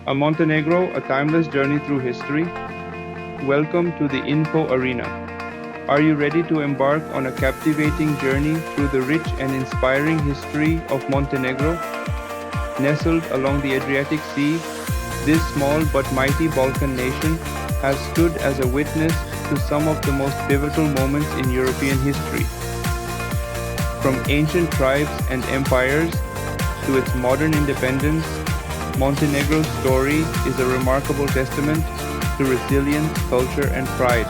A Montenegro, a timeless journey through history. Welcome to the Info Arena. Are you ready to embark on a captivating journey through the rich and inspiring history of Montenegro? Nestled along the Adriatic Sea, this small but mighty Balkan nation has stood as a witness to some of the most pivotal moments in European history. From ancient tribes and empires to its modern independence, Montenegro's story is a remarkable testament to resilience, culture, and pride.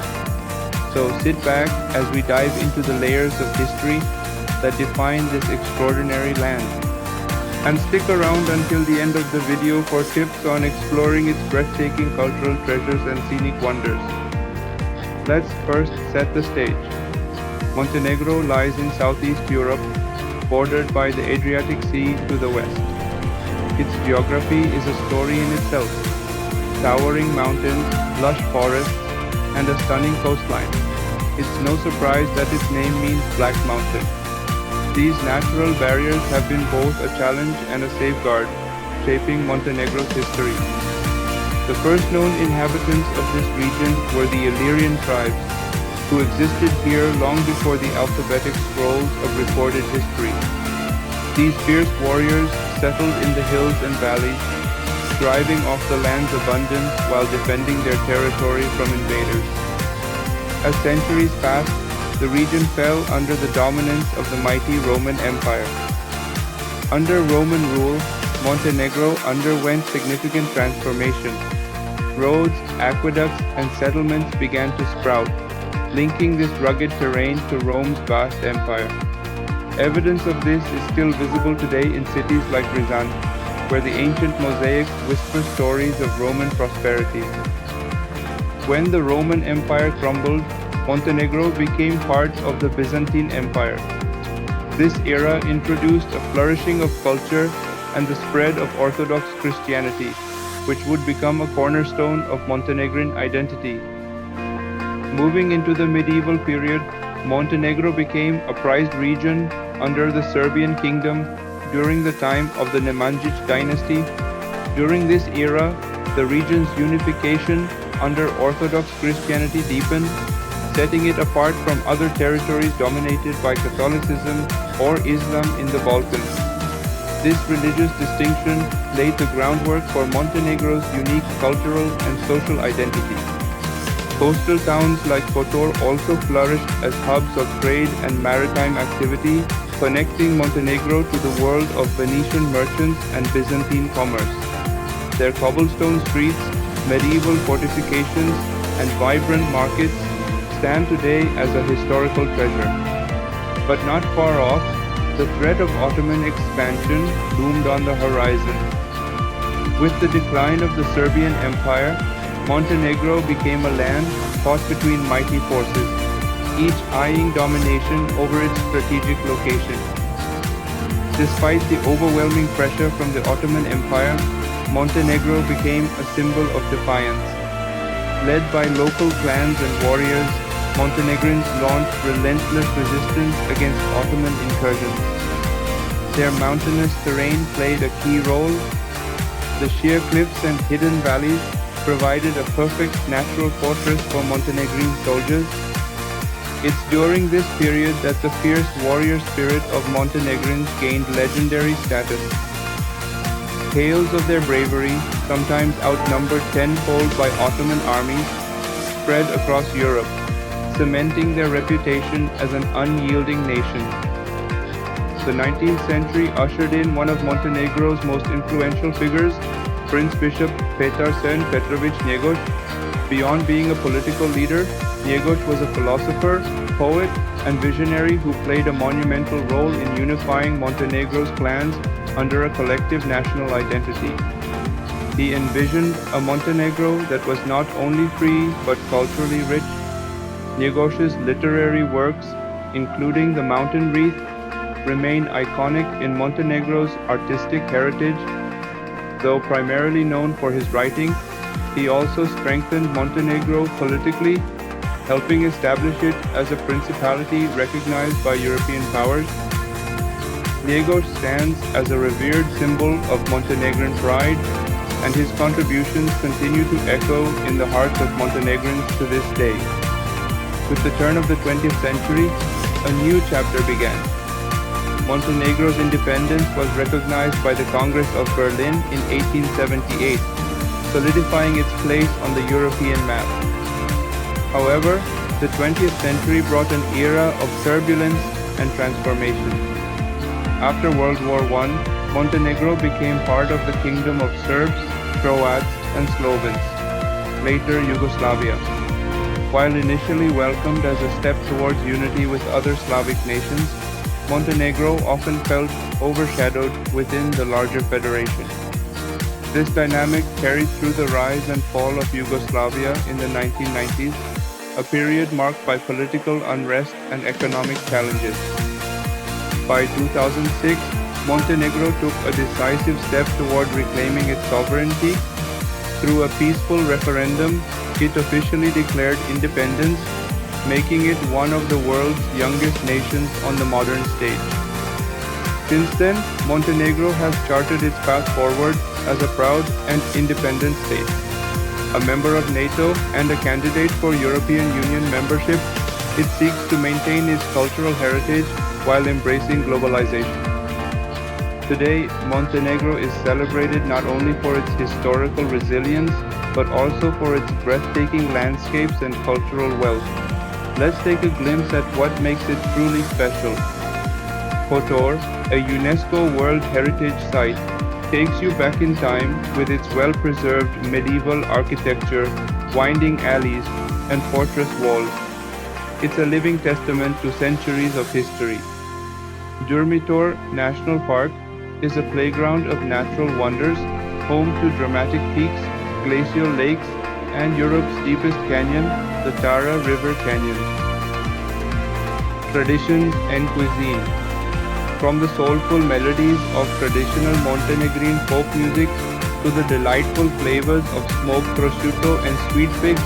So sit back as we dive into the layers of history that define this extraordinary land. And stick around until the end of the video for tips on exploring its breathtaking cultural treasures and scenic wonders. Let's first set the stage. Montenegro lies in southeast Europe, bordered by the Adriatic Sea to the west. Its geography is a story in itself. Towering mountains, lush forests, and a stunning coastline. It's no surprise that its name means Black Mountain. These natural barriers have been both a challenge and a safeguard, shaping Montenegro's history. The first known inhabitants of this region were the Illyrian tribes, who existed here long before the alphabetic scrolls of recorded history. These fierce warriors settled in the hills and valleys, thriving off the land's abundance while defending their territory from invaders. As centuries passed, the region fell under the dominance of the mighty Roman Empire. Under Roman rule, Montenegro underwent significant transformation. Roads, aqueducts, and settlements began to sprout, linking this rugged terrain to Rome's vast empire. Evidence of this is still visible today in cities like Rizan, where the ancient mosaics whisper stories of Roman prosperity. When the Roman Empire crumbled, Montenegro became part of the Byzantine Empire. This era introduced a flourishing of culture and the spread of Orthodox Christianity, which would become a cornerstone of Montenegrin identity. Moving into the medieval period, Montenegro became a prized region under the Serbian kingdom during the time of the Nemanjić dynasty. During this era, the region's unification under Orthodox Christianity deepened, setting it apart from other territories dominated by Catholicism or Islam in the Balkans. This religious distinction laid the groundwork for Montenegro's unique cultural and social identity. Coastal towns like Kotor also flourished as hubs of trade and maritime activity, connecting Montenegro to the world of Venetian merchants and Byzantine commerce. Their cobblestone streets, medieval fortifications, and vibrant markets stand today as a historical treasure. But not far off, the threat of Ottoman expansion loomed on the horizon. With the decline of the Serbian Empire, Montenegro became a land caught between mighty forces, each eyeing domination over its strategic location. Despite the overwhelming pressure from the Ottoman Empire, Montenegro became a symbol of defiance. Led by local clans and warriors, Montenegrins launched relentless resistance against Ottoman incursions. Their mountainous terrain played a key role. The sheer cliffs and hidden valleys provided a perfect natural fortress for Montenegrin soldiers. It's during this period that the fierce warrior spirit of Montenegrins gained legendary status. Tales of their bravery, sometimes outnumbered tenfold by Ottoman armies, spread across Europe, cementing their reputation as an unyielding nation. The 19th century ushered in one of Montenegro's most influential figures, Prince Bishop Petar Sen Petrovich Njegoš. Beyond being a political leader, Njegoš was a philosopher, poet, and visionary who played a monumental role in unifying Montenegro's clans under a collective national identity. He envisioned a Montenegro that was not only free but culturally rich. Njegoš's literary works, including The Mountain Wreath, remain iconic in Montenegro's artistic heritage. Though primarily known for his writing, he also strengthened Montenegro politically, helping establish it as a principality recognized by European powers. Njegoš stands as a revered symbol of Montenegrin pride and his contributions continue to echo in the hearts of Montenegrins to this day. With the turn of the 20th century, a new chapter began. Montenegro's independence was recognized by the Congress of Berlin in 1878, solidifying its place on the European map. However, the 20th century brought an era of turbulence and transformation. After World War I, Montenegro became part of the kingdom of Serbs, Croats, and Slovens, later Yugoslavia. While initially welcomed as a step towards unity with other Slavic nations, Montenegro often felt overshadowed within the larger federation. This dynamic carried through the rise and fall of Yugoslavia in the 1990s, a period marked by political unrest and economic challenges. By 2006, Montenegro took a decisive step toward reclaiming its sovereignty. Through a peaceful referendum, it officially declared independence, making it one of the world's youngest nations on the modern stage. Since then, Montenegro has charted its path forward as a proud and independent state. A member of NATO and a candidate for European Union membership, it seeks to maintain its cultural heritage while embracing globalization. Today, Montenegro is celebrated not only for its historical resilience, but also for its breathtaking landscapes and cultural wealth. Let's take a glimpse at what makes it truly special. Kotor, a UNESCO World Heritage Site, takes you back in time with its well-preserved medieval architecture, winding alleys, and fortress walls. It's a living testament to centuries of history. Durmitor National Park is a playground of natural wonders, home to dramatic peaks, glacial lakes, and Europe's deepest canyon, the Tara River Canyon. Traditions and cuisine. From the soulful melodies of traditional Montenegrin folk music to the delightful flavors of smoked prosciutto and sweet figs,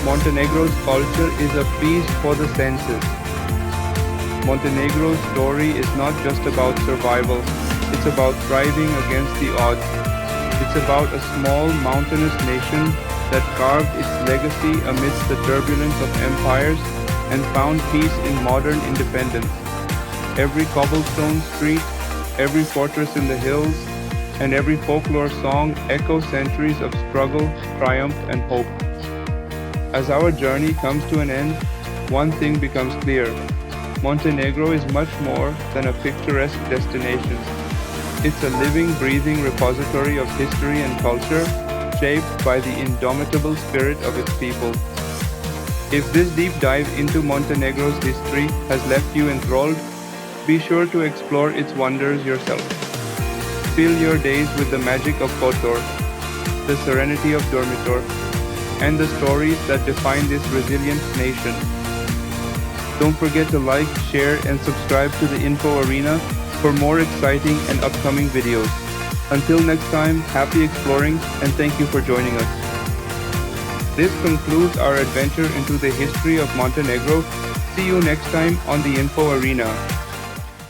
Montenegro's culture is a feast for the senses. Montenegro's story is not just about survival, it's about thriving against the odds. It's about a small mountainous nation that carved its legacy amidst the turbulence of empires and found peace in modern independence. Every cobblestone street, every fortress in the hills, and every folklore song echo centuries of struggle, triumph, and hope. As our journey comes to an end, one thing becomes clear. Montenegro is much more than a picturesque destination. It's a living, breathing repository of history and culture, shaped by the indomitable spirit of its people. If this deep dive into Montenegro's history has left you enthralled, be sure to explore its wonders yourself. Fill your days with the magic of Kotor, the serenity of Durmitor, and the stories that define this resilient nation. Don't forget to like, share, and subscribe to the Info Arena for more exciting and upcoming videos. Until next time, happy exploring, and thank you for joining us. This concludes our adventure into the history of Montenegro. See you next time on the Info Arena.